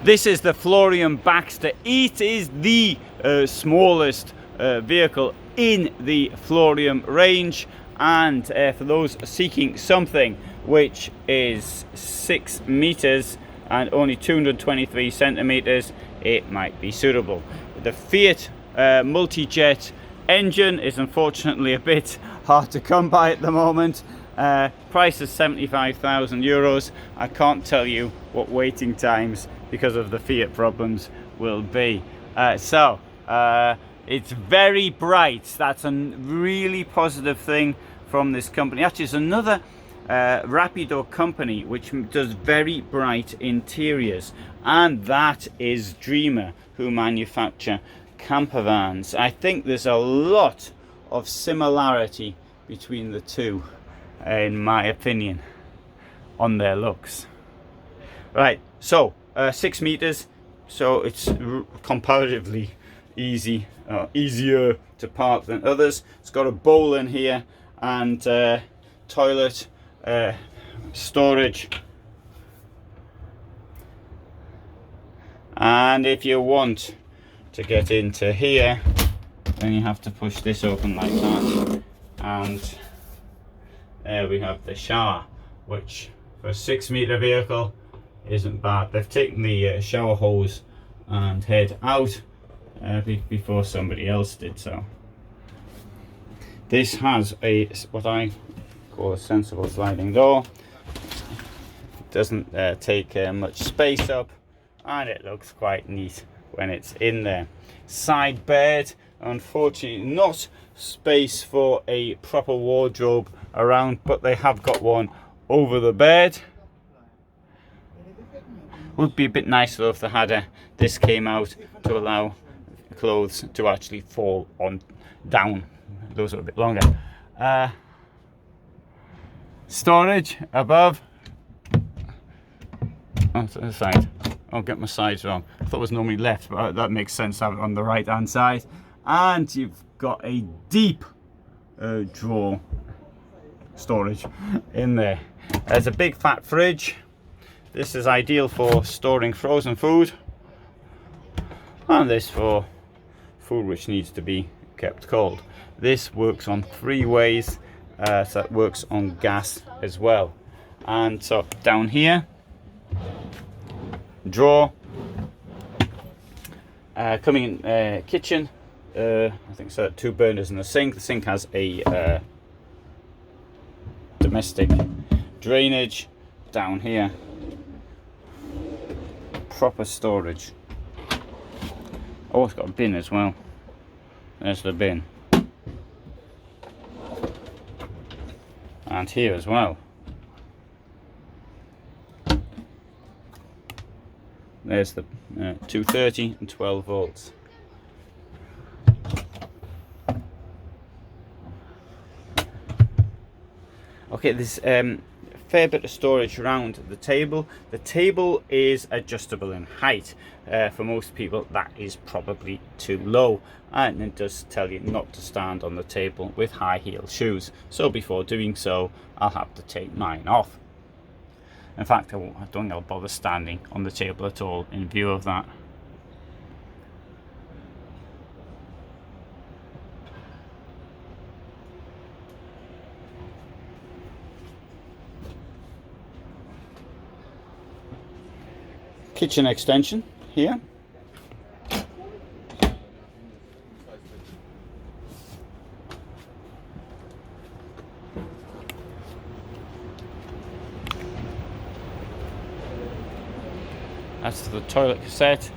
This is the Florium Baxter. It is the smallest vehicle in the Florium range, and for those seeking something which is 6 meters and only 223 centimeters, it might be suitable. The Fiat multi-jet engine is unfortunately a bit hard to come by at the moment. Price is €75,000. I can't tell you what waiting times because of the Fiat problems will be. It's very bright. That's a really positive thing from this company. Actually, it's another Rapido company which does very bright interiors, and that is Dreamer, who manufacture campervans. I think there's a lot of similarity between the two, in my opinion, on their looks. Right, so 6 meters, so it's comparatively easier to park than others. It's got a bowl in here and toilet, storage, and if you want to get into here, then you have to push this open like that, and there we have the shower, which for a 6 meter vehicle isn't bad. They've taken the shower hose and head out before somebody else did so. This has what I call a sensible sliding door. It doesn't take much space up, and it looks quite neat when it's in there. Side bed, unfortunately not space for a proper wardrobe around, but they have got one over the bed. Would be a bit nicer though if they had this came out to allow clothes to actually fall on down. Those are a bit longer. Storage above. Oh, to the side. I'll get my sides wrong. I thought it was normally left, but that makes sense to have it on the right hand side. And you've got a deep drawer storage in there. There's a big fat fridge. This is ideal for storing frozen food, and this for food which needs to be kept cold. This works on 3 ways, so it works on gas as well. And so down here, drawer, coming in kitchen, I think so, 2 burners and a sink. The sink has a domestic drainage. Down here, proper storage. Oh, it's got a bin as well. There's the bin. And here as well. There's the 230 and 12 volts. Okay, there's fair bit of storage around the table. The table is adjustable in height. For most people that is probably too low, and it does tell you not to stand on the table with high heel shoes, so before doing so I'll have to take mine off. In fact, I don't think I'll bother standing on the table at all in view of that. Kitchen extension here. That's the toilet cassette.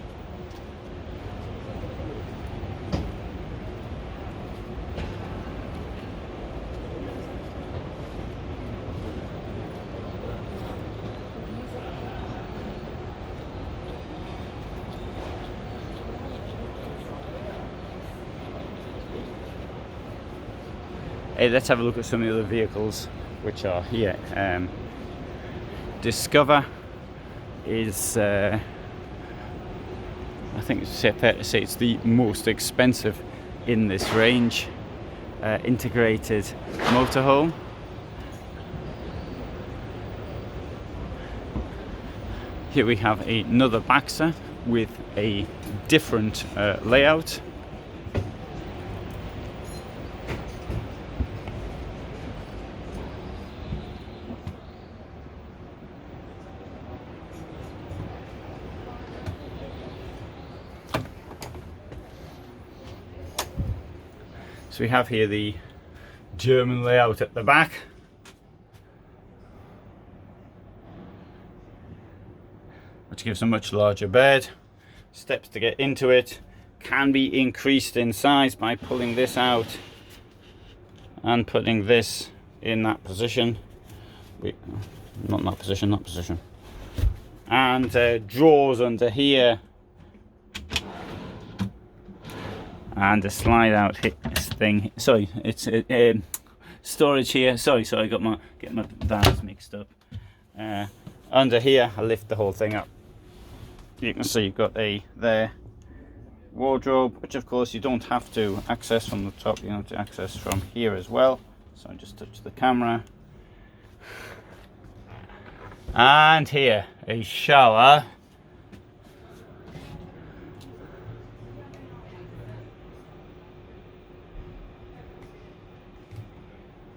Hey, let's have a look at some of the other vehicles which are here. Discover is, I think it's fair to say, it's the most expensive in this range. Integrated motorhome. Here we have another Baxter with a different layout. So we have here the German layout at the back. Which gives a much larger bed. Steps to get into it can be increased in size by pulling this out and putting this in that position. Not that position, that position. And drawers under here. And a slide out thing. Sorry, it's storage here. Sorry, I got my vans mixed up. Under here, I lift the whole thing up. You can see you've got there wardrobe, which of course you don't have to access from the top. You have to access from here as well. So I just touch the camera. And here, a shower.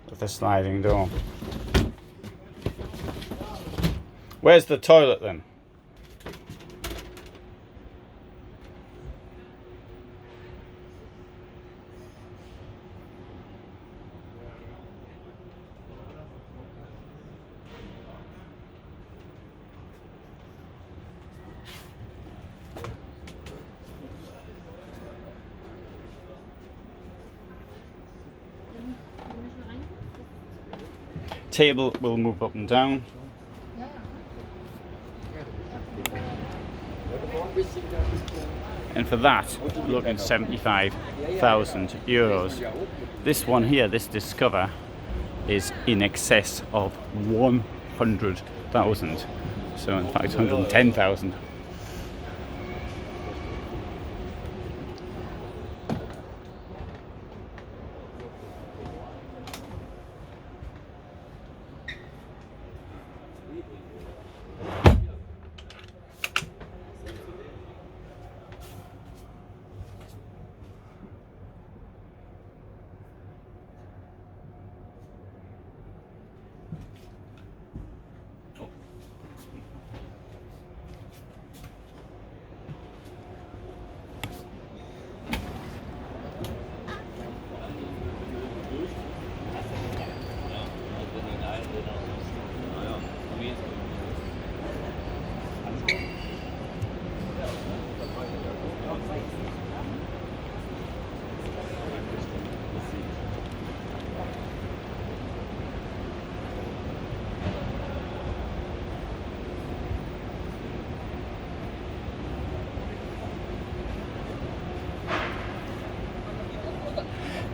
With a sliding door. Where's the toilet then? Table will move up and down. And for that, look at 75,000 euros. This one here, this Discover, is in excess of 100,000. So in fact, 110,000.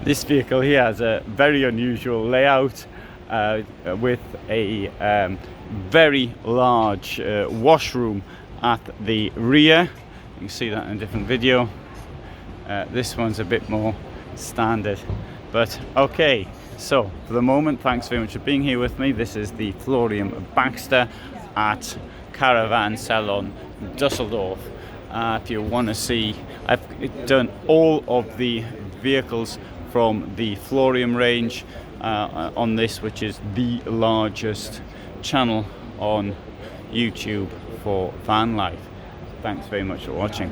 This vehicle here has a very unusual layout with a very large washroom at the rear. You can see that in a different video. This one's a bit more standard, but okay. So for the moment, thanks very much for being here with me. This is the Florium Baxter at Caravan Salon Dusseldorf. If you want to see, I've done all of the vehicles from the Florium range on this, which is the largest channel on YouTube for van life. Thanks very much for watching.